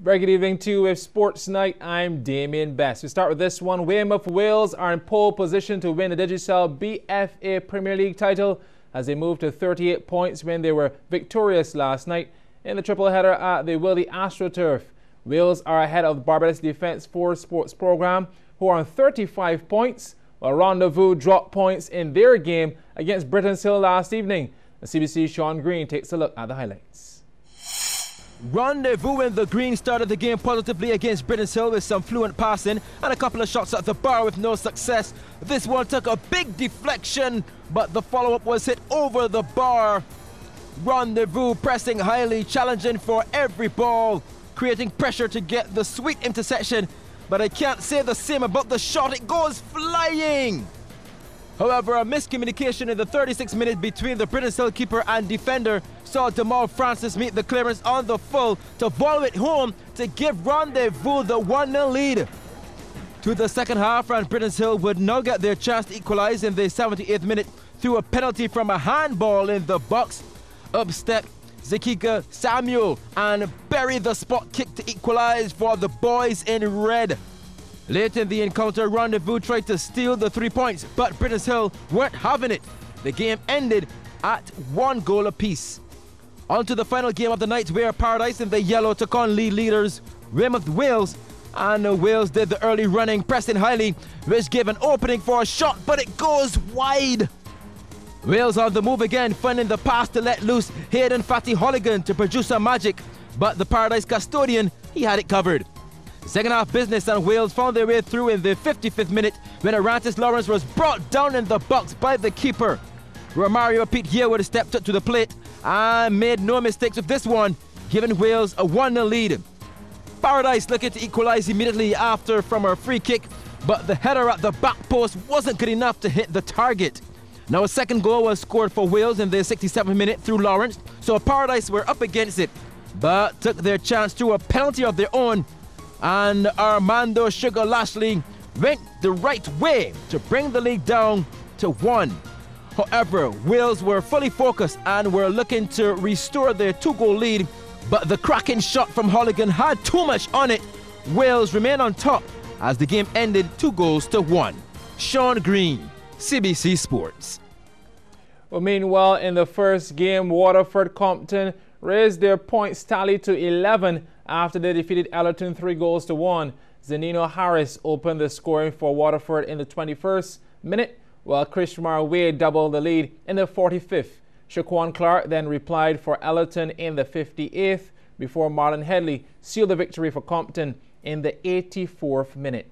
Very good evening to you with Sports Night. I'm Damien Best. We start with this one. Weymouth Wales are in pole position to win the Digicel BFA Premier League title as they move to 38 points when they were victorious last night in the triple header at the Willie AstroTurf. Wales are ahead of Barbados Defence Force Sports Programme, who are on 35 points, while Rendezvous dropped points in their game against Britain's Hill last evening. The CBC's Sean Green takes a look at the highlights. Rendezvous in the green started the game positively against Britain's Hill with some fluent passing and a couple of shots at the bar with no success. This one took a big deflection, but the follow-up was hit over the bar. Rendezvous pressing highly, challenging for every ball, creating pressure to get the sweet interception, but I can't say the same about the shot. It goes flying. However, a miscommunication in the 36th minute between the Britain's Hill keeper and defender saw Jamal Francis meet the clearance on the full to volley it home to give Rendezvous the 1-0 lead. To the second half, and Britain's Hill would now get their chance to equalise in the 78th minute through a penalty from a handball in the box. Up step Zakika Samuel and bury the spot kick to equalise for the boys in red. Late in the encounter, Rendezvous tried to steal the 3 points, but British Hill weren't having it. The game ended at 1 goal apiece. On to the final game of the night, where Paradise in the yellow took on league leaders Weymouth Wales, and Wales did the early running, pressing highly, which gave an opening for a shot, but it goes wide. Wales on the move again, finding the pass to let loose Hayden Fatty Holligan to produce some magic, but the Paradise custodian, he had it covered. Second half business, and Wales found their way through in the 55th minute when Arantes Lawrence was brought down in the box by the keeper. Romario Pete Yearwood stepped up to the plate and made no mistakes with this one, giving Wales a 1-0 lead. Paradise looking to equalise immediately after from a free kick, but the header at the back post wasn't good enough to hit the target. Now a second goal was scored for Wales in the 67th minute through Lawrence, so Paradise were up against it, but took their chance through a penalty of their own, and Armando Sugar Lashley went the right way to bring the league down to 1. However, Wales were fully focused and were looking to restore their 2-goal lead, but the cracking shot from Holligan had too much on it. Wales remained on top as the game ended 2-1. Sean Green, CBC Sports. Well, meanwhile, in the first game, Waterford Compton raised their points tally to 11 after they defeated Ellerton 3-1. Zanino Harris opened the scoring for Waterford in the 21st minute, while Krishmar Wade doubled the lead in the 45th. Shaquan Clark then replied for Ellerton in the 58th before Marlon Headley sealed the victory for Compton in the 84th minute.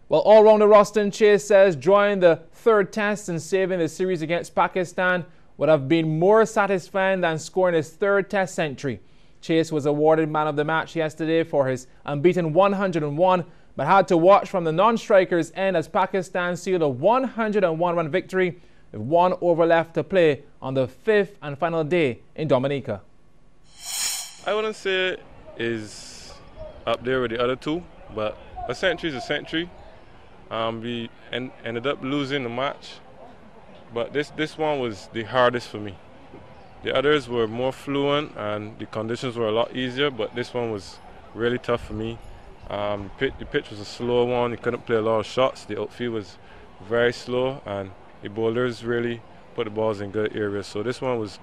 Well, all-rounder Roston Chase says drawing the third test and saving the series against Pakistan would have been more satisfying than scoring his third test century. Chase was awarded man of the match yesterday for his unbeaten 101, but had to watch from the non-strikers' end as Pakistan sealed a 101-run victory with 1 over left to play on the 5th and final day in Dominica. I wouldn't say it is up there with the other two, but a century is a century. We ended up losing the match, but this one was the hardest for me. The others were more fluent and the conditions were a lot easier, but this one was really tough for me. The pitch was a slow one. You couldn't play a lot of shots. The outfield was very slow, and the bowlers really put the balls in good areas. So this one was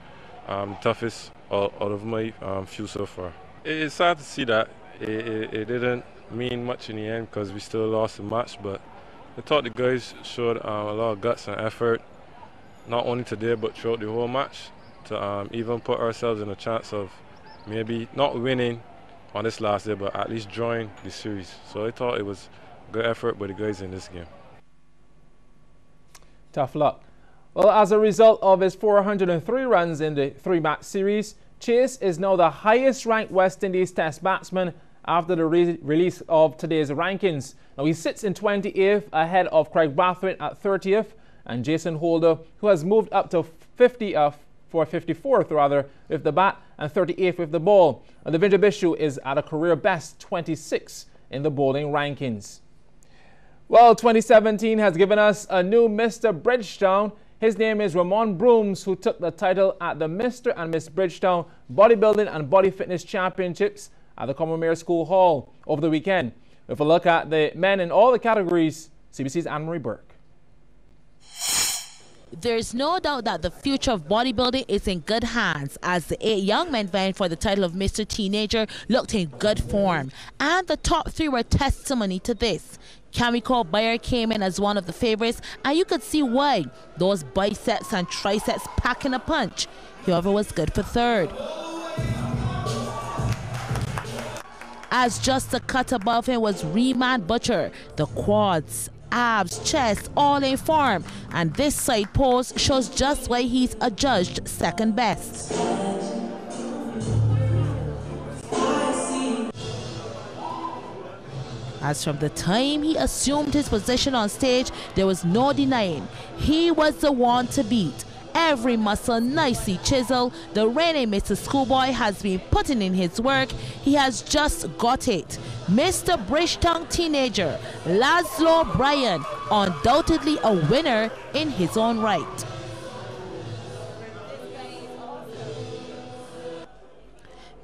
the toughest out of my few so far. It's sad to see that it didn't mean much in the end because we still lost the match, but I thought the guys showed a lot of guts and effort, not only today but throughout the whole match, to even put ourselves in a chance of maybe not winning on this last day, but at least drawing the series. So I thought it was good effort by the guys in this game. Tough luck. Well, as a result of his 403 runs in the 3-match series, Chase is now the highest-ranked West Indies Test batsman after the release of today's rankings. Now he sits in 28th ahead of Craig Brathwaite at 30th and Jason Holder, who has moved up to 54th rather with the bat and 38th with the ball. And Devendra Bishu is at a career best 26 in the bowling rankings. Well, 2017 has given us a new Mr. Bridgetown. His name is Ramon Brooms, who took the title at the Mr. and Miss Bridgetown Bodybuilding and Body Fitness Championships at the Commonwealth School Hall over the weekend. With a look at the men in all the categories, CBC's Anne-Marie Burke. There's no doubt that the future of bodybuilding is in good hands, as the 8 young men vying for the title of Mr. Teenager looked in good form. And the top 3 were testimony to this. Kamiko Bayer came in as one of the favorites, and you could see why. Those biceps and triceps packing a punch. Whoever was good for third. As just a cut above him was Reman Butcher. The quads, abs, chest, all in form, and this side pose shows just why he's adjudged second best. As from the time he assumed his position on stage, there was no denying he was the one to beat. Every muscle nicely chiseled, the reigning Mr. Schoolboy has been putting in his work. He has just got it. Mr. Bridgetown Teenager, Laszlo Bryan, undoubtedly a winner in his own right.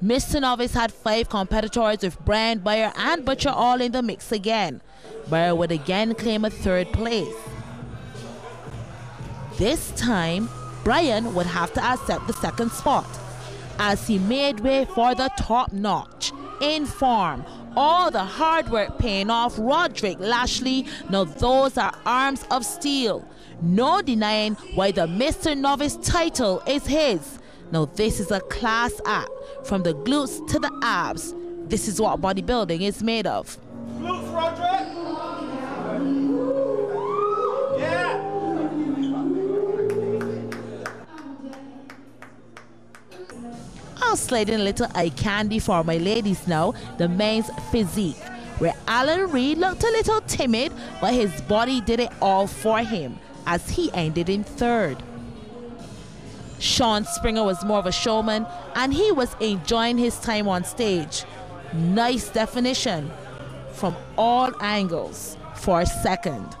Mr. Novice had 5 competitors, with Bryan, Bayer and Butcher all in the mix again. Bayer would again claim a 3rd place. This time, Bryan would have to accept the 2nd spot, as he made way for the top notch. In form, all the hard work paying off. Roderick Lashley, now those are arms of steel. No denying why the Mr. Novice title is his. Now this is a class act, from the glutes to the abs. This is what bodybuilding is made of. Glutes, Roderick! Yeah! I'll slide in a little eye candy for my ladies now, the men's physique, where Alan Reed looked a little timid, but his body did it all for him, as he ended in 3rd. Sean Springer was more of a showman, and he was enjoying his time on stage. Nice definition from all angles for 2nd.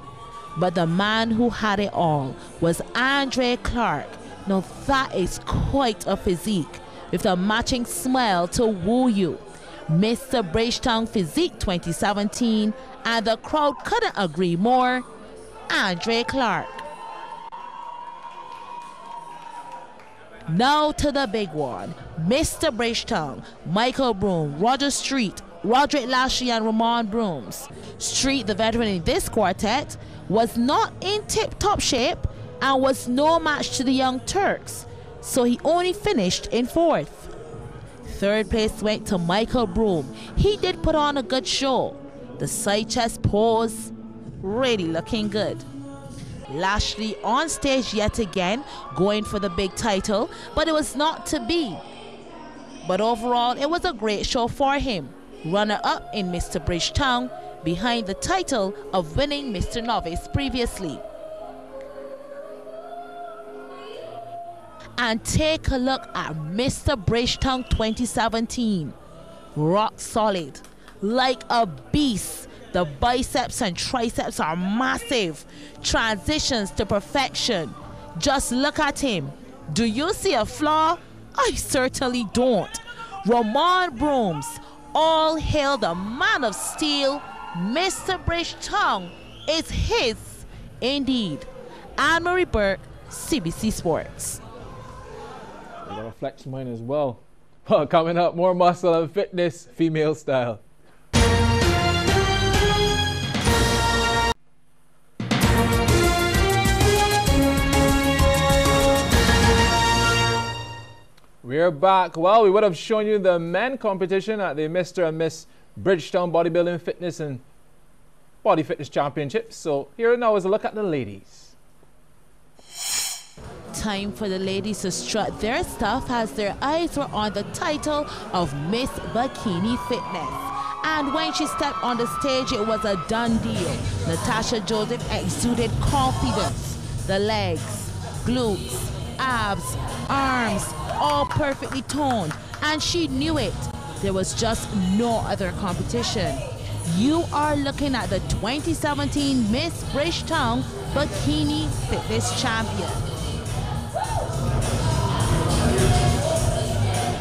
But the man who had it all was Andre Clark. Now that is quite a physique, with a matching smile to woo you. Mr. Bridgetown Physique 2017, and the crowd couldn't agree more. Andre Clark. Now to the big one. Mr. Bridgetown, Michael Broom, Roger Street, Roderick Lashley and Ramon Brooms. Street, the veteran in this quartet, was not in tip-top shape and was no match to the Young Turks, so he only finished in 4th. 3rd place went to Michael Broom. He did put on a good show. The side chest pose, really looking good. Lashley on stage yet again, going for the big title, but it was not to be. But overall, it was a great show for him. Runner-up in Mr. Bridgetown, behind the title of winning Mr. Novice previously. And take a look at Mr. Bridgetown 2017. Rock solid, like a beast. The biceps and triceps are massive. Transitions to perfection. Just look at him. Do you see a flaw? I certainly don't. Ramon Brooms, all hail the man of steel. Mr. Bridgetown is his indeed. Anne-Marie Burke, CBC Sports. I'm gonna flex mine as well. Coming up, more muscle and fitness, female style. We're back. Well, we would have shown you the men competition at the Mr. and Miss Bridgetown Bodybuilding Fitness and Body Fitness Championships. So here now is a look at the ladies. Time for the ladies to strut their stuff, as their eyes were on the title of Miss Bikini Fitness. And when she stepped on the stage, it was a done deal. Natasha Joseph exuded confidence. The legs, glutes, abs, arms, all perfectly toned, and she knew it. There was just no other competition. You are looking at the 2017 Miss Bridgetown Bikini Fitness Champion.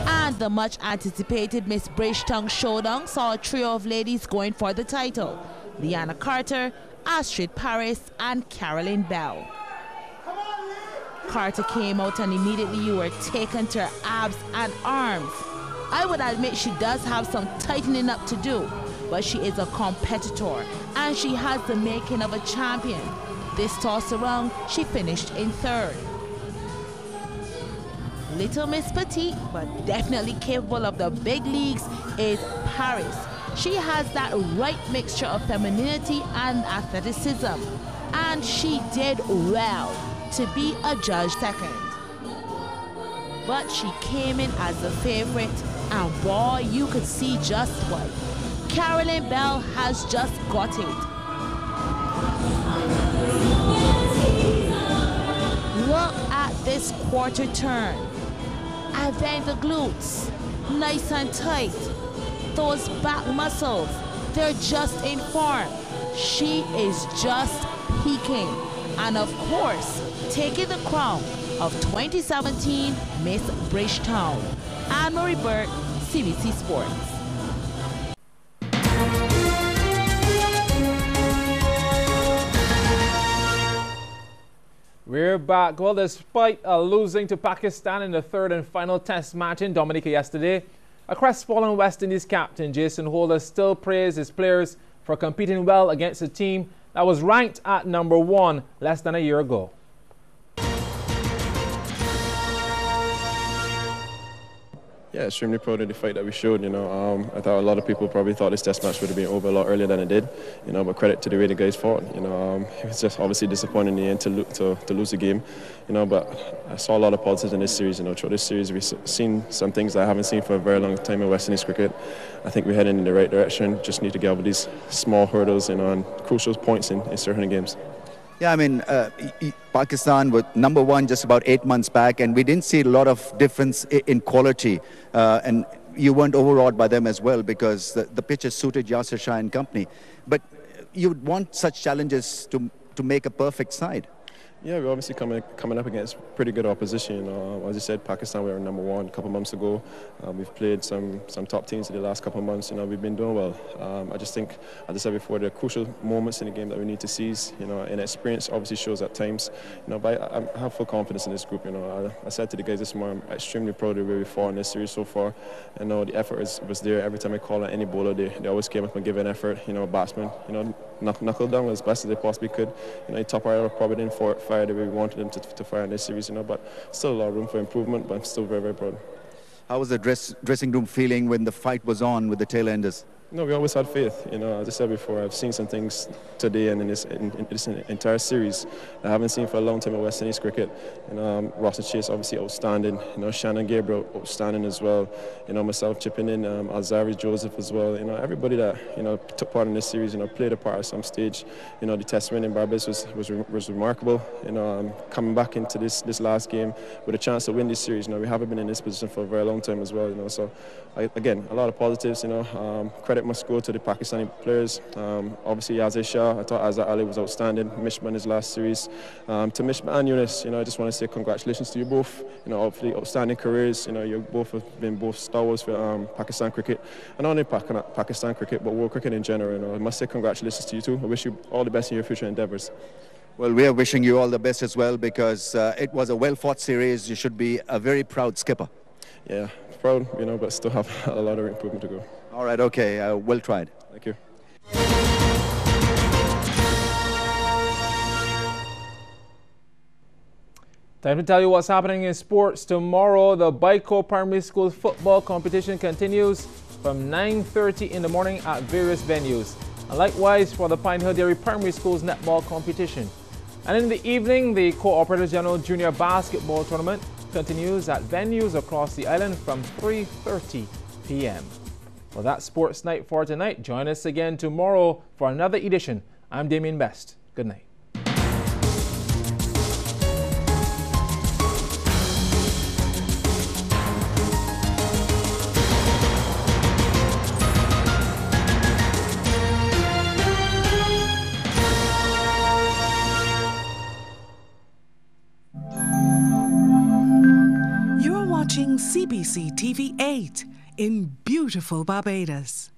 And And the much-anticipated Miss Bridgetown Showdown saw a trio of ladies going for the title: Leanna Carter, Astrid Paris, and Carolyn Bell. Carter came out and immediately you were taken to her abs and arms. I would admit she does have some tightening up to do, but she is a competitor and she has the making of a champion. This toss around, she finished in third. Little Miss Petite, but definitely capable of the big leagues, is Paris. She has that right mixture of femininity and athleticism, and she did well to be a judge second. But she came in as the favorite, and boy, you could see just why. Carolyn Bell has just got it. Look at this quarter turn. And then the glutes, nice and tight. Those back muscles, they're just in form. She is just peaking. And of course, taking the crown of 2017 Miss Bridgetown. Anne-Marie Burt, CBC Sports. We're back. Well, despite losing to Pakistan in the third and final test match in Dominica yesterday, a crestfallen West Indies captain Jason Holder still praised his players for competing well against a team that was ranked at #1 less than a year ago. Yeah, extremely proud of the fight that we showed. I thought a lot of people probably thought this test match would have been over a lot earlier than it did. But credit to the way the guys fought. It was just obviously disappointing in the end to lose the game. But I saw a lot of positives in this series. Through this series, we've seen some things that I haven't seen for a very long time in West Indies cricket. I think we're heading in the right direction. Just need to get over these small hurdles, and crucial points in certain games. Yeah, I mean, Pakistan was #1 just about 8 months back, and we didn't see a lot of difference in quality. And you weren't overawed by them as well because the pitches suited Yasir Shah and company. But you would want such challenges to make a perfect side. Yeah, we're obviously coming up against pretty good opposition. As you said, Pakistan, we were #1 a couple of months ago. We've played some top teams in the last couple of months. We've been doing well. I just think, as I said before, there are crucial moments in the game that we need to seize. And experience obviously shows at times. But I have full confidence in this group. I said to the guys this morning, I'm extremely proud of where we fought in this series so far. The effort was there. Every time I call out any bowler, they always came up and gave an effort. Batsmen, knuckle down as best as they possibly could. Top order probably didn't fire the way we wanted them to fire in this series, but still a lot of room for improvement, but I'm still very, very proud. How was the dressing room feeling when the fight was on with the tail enders? No, we always had faith. As I said before, I've seen some things today and in this entire series I haven't seen for a long time in West Indies cricket. Ross and Chase obviously outstanding. Shannon Gabriel outstanding as well. Myself chipping in, Alzari Joseph as well. Everybody that took part in this series, played a part at some stage. The test win in Barbados was remarkable. Coming back into this last game with a chance to win this series. We haven't been in this position for a very long time as well. So again, a lot of positives. Credit must go to the Pakistani players. Obviously, Yasir Shah, I thought Azhar Ali was outstanding. Mishma in his last series. To Mishma and Yunus, I just want to say congratulations to you both. Hopefully, outstanding careers. You both have been both stars for Pakistan cricket, and not only Pakistan cricket, but world cricket in general. I must say congratulations to you too. I wish you all the best in your future endeavours. Well, we are wishing you all the best as well because it was a well-fought series. You should be a very proud skipper. Yeah, proud, but still have a lot of improvement to go. All right, okay, well tried. Thank you. Time to tell you what's happening in sports. Tomorrow, the Baiko Primary School football competition continues from 9:30 in the morning at various venues. And likewise for the Pine Hill Dairy Primary School's netball competition. And in the evening, the Cooperative General Junior Basketball Tournament continues at venues across the island from 3:30 p.m. Well, that's Sports Night for tonight. Join us again tomorrow for another edition. I'm Damien Best. Good night. You're watching CBC Cbc TV 8 in beautiful Barbados.